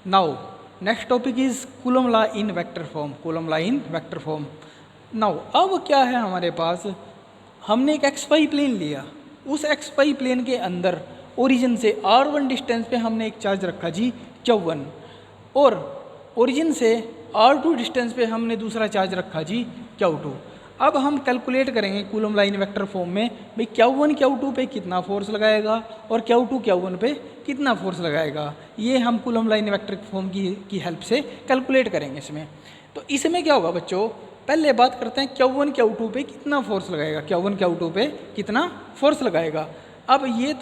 Now next topic is coulomb law in vector form, coulomb law in vector form. Now अब क्या है हमारे पास, हमने एक एक्स वाई प्लेन लिया, उस एक्स वाई प्लेन के अंदर ओरिजिन से r1 डिस्टेंस पे हमने एक चार्ज रखा जी Q1, और ओरिजिन से r2 डिस्टेंस पे हमने दूसरा चार्ज रखा जी Q2। अब हम कैलकुलेट करेंगे coulomb law in vector form में भाई Q1 Q2 पे कितना फोर्स लगाएगा और Q2 Q1 पे कितना फोर्स लगाएगा, ये हम coulomb law in vector form की हेल्प से कैलकुलेट करेंगे इसमें। तो इसमें क्या होगा बच्चों, पहले बात करते हैं Q1 Q2 पे कितना फोर्स लगाएगा, Q1 Q2 पे कितना फोर्स लगाएगा। अब ये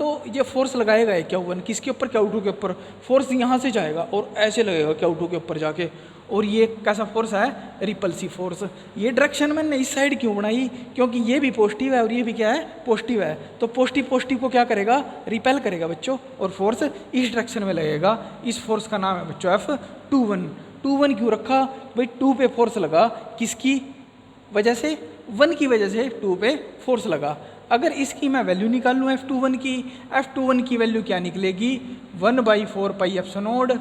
फोर्स लगाएगा है Q1 किसके ऊपर, Q2 के ऊपर। फोर्स यहाँ से जाएगा और ऐसे लगेगा Q2 के ऊपर जाके, और ये कैसा फोर्स है, रिपल्सिव फोर्स। ये डायरेक्शन मैंने इस साइड क्यों बनाई, क्योंकि ये भी पॉजिटिव है और ये भी क्या है, पॉजिटिव है। तो पॉजिटिव पॉजिटिव को क्या करेगा, रिपेल करेगा बच्चों, और फोर्स इस डायरेक्शन में लगेगा। इस फोर्स का नाम है बच्चों F21। 21 क्यों रखा भाई, 2 पे फोर्स लगा, किसकी वजह से, 1 की वजह से 2 पे फोर्स लगा। अगर इसकी मैं वैल्यू निकाल लूँ F21 की वैल्यू क्या निकलेगी, 1/4 पाई एप्सिलॉन नॉट,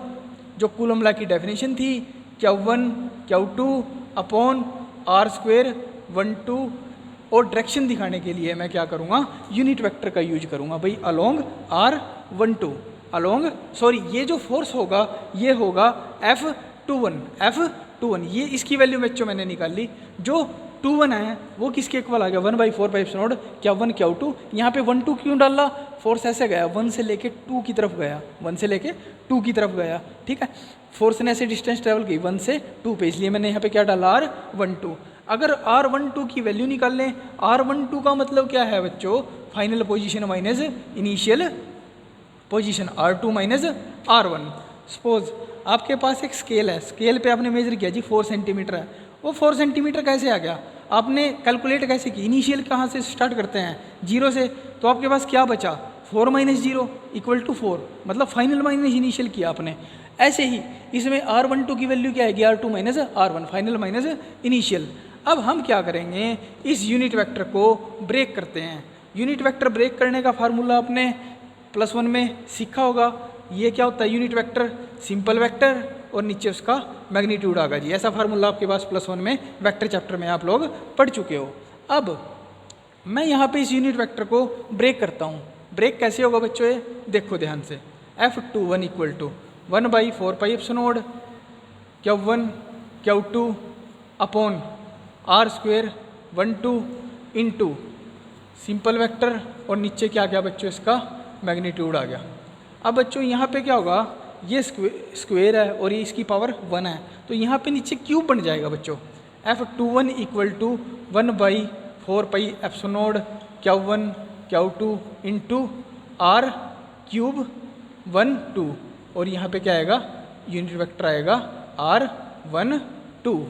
जो कूलम लॉ की डेफिनेशन थी, Q1 Q2 अपॉन r² 1 2। और डायरेक्शन दिखाने के लिए मैं क्या करूँगा, यूनिट वेक्टर का यूज करूँगा भाई, अलोंग r12 अलोंग, सॉरी ये जो फोर्स होगा ये होगा F21। ये इसकी वैल्यू बच्चों मैंने निकाल ली, जो 21 है वो किसके इक्वल आ गया, 1/4 pi epsilon not Q1 Q2। यहाँ पे 1 2 क्यों डाला, फोर्स ऐसे गया 1 से लेके 2 की तरफ गया, 1 से लेके 2 की तरफ गया, ठीक है। फोर्स ने ऐसे डिस्टेंस ट्रेवल की 1 से 2 पे, इसलिए मैंने यहाँ पे क्या डाला r12। अगर r12 की वैल्यू निकाल लें, r12 का मतलब क्या है बच्चों, final position minus initial position, r2 minus r1। Suppose आपके पास एक स्केल है, स्केल पे आपने मेजर किया जी 4 सेंटीमीटर है, वो 4 सेंटीमीटर कैसे आ गया, आपने कैलकुलेट कैसे की, इनिशियल कहाँ से स्टार्ट करते हैं, 0 से। तो आपके पास क्या बचा, 4 - 0 = 4, मतलब फाइनल माइनस इनिशियल किया आपने। ऐसे ही इसमें r12 की वैल्यू क्या आएगी, r2 minus r1, final minus initial. अब हम क्या करेंगे, इस यूनिट वेक्टर को ब्रेक करते हैं। यूनिट वेक्टर ब्रेक करने का फार्मूला आपने +1 में सीखा होगा। ये क्या होता है, यूनिट वेक्टर सिंपल वेक्टर और नीचे उसका मैग्नीट्यूड आगा जी, ऐसा फार्मूला आपके पास +1 में वेक्टर चैप्टर में आप लोग पढ़ चुके हो। अब मैं यहाँ पे इस यूनिट वेक्टर को ब्रेक करता हूँ। ब्रेक कैसे होगा बच्चों, ये देखो ध्यान से, F21 = 1/4 pi epsilon not Q1 Q2 upon r² 1 2 into simple vector, और नीचे क्या आ गया बच्चों, इसका मैग्नीट्यूड आ गया। अब बच्चों यहाँ पे क्या होगा, ये स्क्वेयर है और ये इसकी पावर 1 है, तो यहाँ पे नीचे क्यूब बन जाएगा बच्चों। F21 = 1/4 pi epsilon not Q1 Q2 into r³ 1 2, और यहाँ पे क्या आएगा, यूनिट वेक्टर आएगा r12।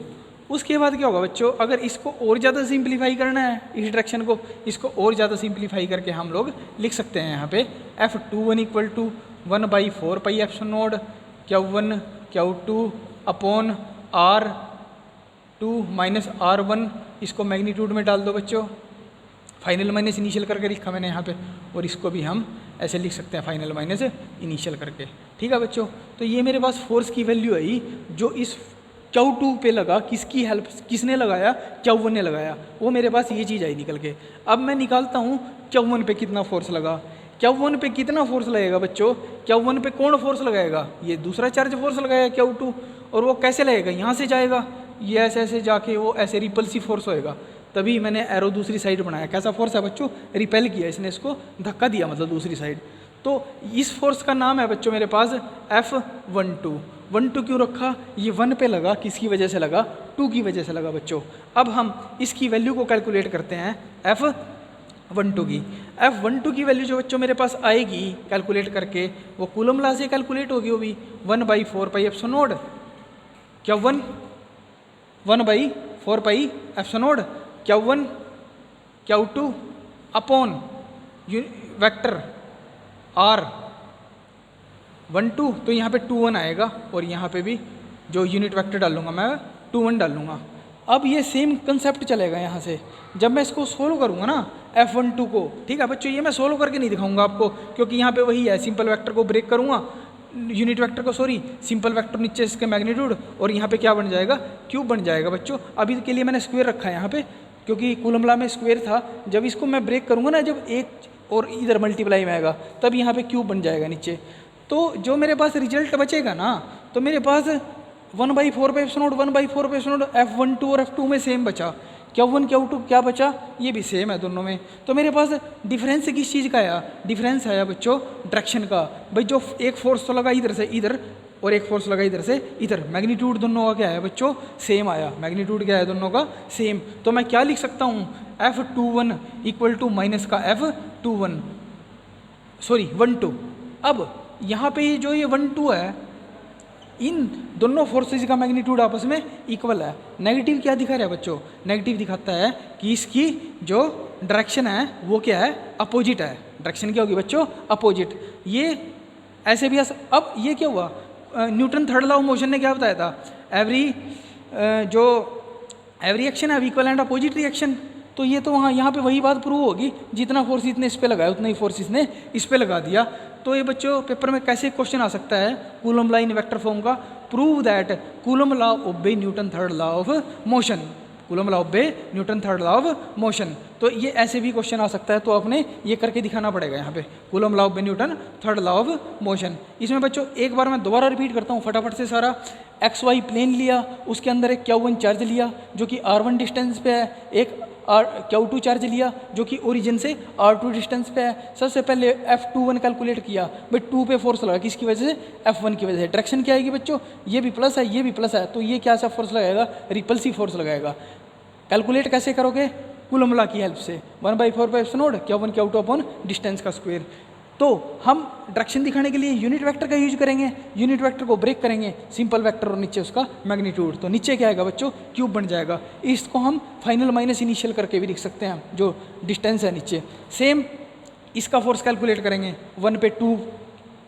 उसके बाद क्या होगा बच्चों, अगर इसको और ज़्यादा सिंप्लीफाई करना है, इस डायरेक्शन को, इसको और ज़्यादा सिंप्लीफाई करके हम लोग लिख सकते हैं यहाँ पे F21 = 1/4 pi epsilon not Q1 Q2 upon r2 minus r1, इसको मैग्नीट्यूड में डाल दो बच्चों, फाइनल माइनस इनिशियल करके लिखा मैंने यहाँ पे, और इसको भी हम ऐसे लिख सकते हैं फाइनल माइनस इनिशियल करके, ठीक है बच्चों। तो ये मेरे पास फोर्स की वैल्यू आई जो इस Q2 पे लगा, किसकी हेल्प, किसने लगाया, Q1 ने लगाया, वो मेरे पास ये चीज़ आई निकल के। अब मैं निकालता हूँ Q1 पे कितना फोर्स लगा। Q1 पे कितना फोर्स लगेगा बच्चों, Q1 पे कौन फोर्स लगाएगा, ये दूसरा चार्ज फोर्स लगाएगा Q2, और वो कैसे लगेगा, यहाँ से जाएगा, ये ऐसे ऐसे जाके वो ऐसे रिपल्सिव फोर्स होएगा, तभी मैंने एरो दूसरी साइड बनाया। कैसा फोर्स है बच्चों, रिपेल किया, इसने इसको धक्का दिया, मतलब दूसरी साइड। तो इस फोर्स का नाम है बच्चों मेरे पास F12। 1 2 क्यों रखा, ये 1 पे लगा, किसकी वजह से लगा, 2 की वजह से लगा बच्चों। अब हम इसकी वैल्यू को कैलकुलेट करते हैं F12 की। F12 की वैल्यू जो बच्चों मेरे पास आएगी कैलकुलेट करके, वो कूलम लॉ से कैलकुलेट होगी, वो भी 1/4 pi epsilon not Q1 1/4 pi epsilon not Q1 Q2 upon vector r1 2, तो यहाँ पे 2 1 आएगा, और यहाँ पे भी जो यूनिट वेक्टर डालूंगा मैं 2 1 डालूंगा। अब ये सेम कंसेप्ट चलेगा यहाँ से, जब मैं इसको सोल्व करूँगा ना F12 को, ठीक है बच्चों, ये मैं सोल्व करके नहीं दिखाऊंगा आपको, क्योंकि यहाँ पे वही है, सिंपल वेक्टर को ब्रेक करूँगा यूनिट वेक्टर को सॉरी सिंपल वेक्टर नीचे इसके मैग्नीट्यूड, और यहाँ पे क्या बन जाएगा, क्यूब बन जाएगा बच्चों। अभी के लिए मैंने स्क्वायर रखा है यहाँ पे क्योंकि कूलम लॉ में स्क्वायर था। जब इसको मैं ब्रेक करूँगा ना, जब एक और इधर मल्टीप्लाई में आएगा तब यहाँ पे क्यूब बन जाएगा नीचे। तो जो मेरे पास रिजल्ट बचेगा ना, तो मेरे पास 1/4 1/4 F12 और F2 में सेम बचा। Q1 Q2 क्या बचा, ये भी सेम है दोनों में। तो मेरे पास डिफरेंस किस चीज़ का आया, डिफरेंस आया बच्चों डायरेक्शन का। भाई जो एक फोर्स तो लगा इधर से इधर और एक फोर्स लगा इधर से इधर, मैग्नीट्यूड दोनों का क्या है बच्चों, सेम आया। मैग्नीट्यूड क्या है दोनों का, सेम। तो मैं क्या लिख सकता हूँ, F21 इक्वल टू माइनस का F21 सॉरी 1-2। अब यहाँ पे जो ये 1-2 है, इन दोनों फोर्सेज का मैग्नीट्यूड आपस में इक्वल है। नेगेटिव क्या दिखा रहा है बच्चों, नेगेटिव दिखाता है कि इसकी जो डायरेक्शन है वो क्या है, अपोजिट है। डायरेक्शन क्या होगी बच्चों, अपोजिट। ये ऐसे भी अब ये क्या हुआ, Newton third law of motion ने क्या बताया था, एवरी एक्शन है इक्वल एंड अपोजिट रिएक्शन। तो ये तो वहाँ यहाँ पे वही बात प्रूव होगी, जितना फोर्स इसने इस पे लगाया उतना ही फोर्स इसने इस पे लगा दिया। तो ये बच्चों पेपर में कैसे क्वेश्चन आ सकता है Coulomb law in vector form का, prove that Coulomb law obey Newton third law of motion, Coulomb law obey Newton third law of motion. तो ये ऐसे भी क्वेश्चन आ सकता है, तो आपने ये करके दिखाना पड़ेगा यहाँ पे, coulomb law obey Newton third law of motion. इसमें बच्चों एक बार मैं दोबारा रिपीट करता हूँ फटाफट से सारा। XY प्लेन लिया, उसके अंदर एक Q1 चार्ज लिया जो कि R1 डिस्टेंस पे है, एक Q2 चार्ज लिया जो कि ओरिजिन से R2 डिस्टेंस पे है। सबसे पहले F21 कैलकुलेट किया, भाई 2 पे फोर्स लगा, किसकी वजह से, F1 की वजह से। डायरेक्शन क्या आएगी बच्चों, ये भी प्लस है ये भी प्लस है, तो ये क्या सा फोर्स लगाएगा, रिपल्सिव फोर्स लगाएगा। कैलकुलेट कैसे करोगे, कूलम लॉ की हेल्प से, 1/4 Q1 Q2 अपॉन डिस्टेंस का स्क्वायर। तो हम डायरेक्शन दिखाने के लिए यूनिट वेक्टर का यूज करेंगे, यूनिट वेक्टर को ब्रेक करेंगे, सिंपल वेक्टर और नीचे उसका मैग्नीट्यूड। तो नीचे क्या आएगा बच्चों, क्यूब बन जाएगा। इसको हम फाइनल माइनस इनिशियल करके भी लिख सकते हैं, जो डिस्टेंस है नीचे। सेम इसका फोर्स कैलकुलेट करेंगे, 1 पे 2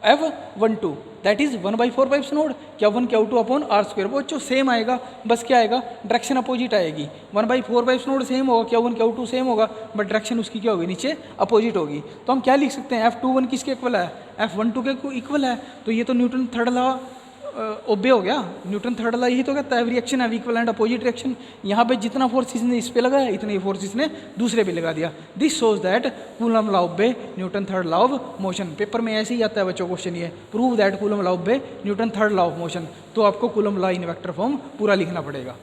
F12 that is 1/4 Q1 Q2 upon R²। वो बच्चों सेम आएगा, बस क्या आएगा, डायरेक्शन अपोजिट आएगी। 1/4 सेम होगा, Q1 Q2 सेम होगा, बट डायरेक्शन उसकी क्या होगी, नीचे अपोजिट होगी। तो हम क्या लिख सकते हैं, F21 किसके इक्वल है, F12 के इक्वल है। तो ये तो न्यूटन थर्ड लॉ ओबे हो गया, न्यूटन थर्ड लॉ यही तो कहता है, एवरी रिएक्शन है इक्वल एंड अपोजिट रिएक्शन। यहाँ पे जितना फोर्स इसने इस पे लगाया इतना ही फोर्स इसने दूसरे पे लगा दिया। This shows that Coulomb law obey Newton third law of motion. Paper में ऐसे ही आता है बच्चों क्वेश्चन, ये prove that Coulomb law obey Newton third law of motion. तो आपको coulomb law in vector form पूरा लिखना पड़ेगा।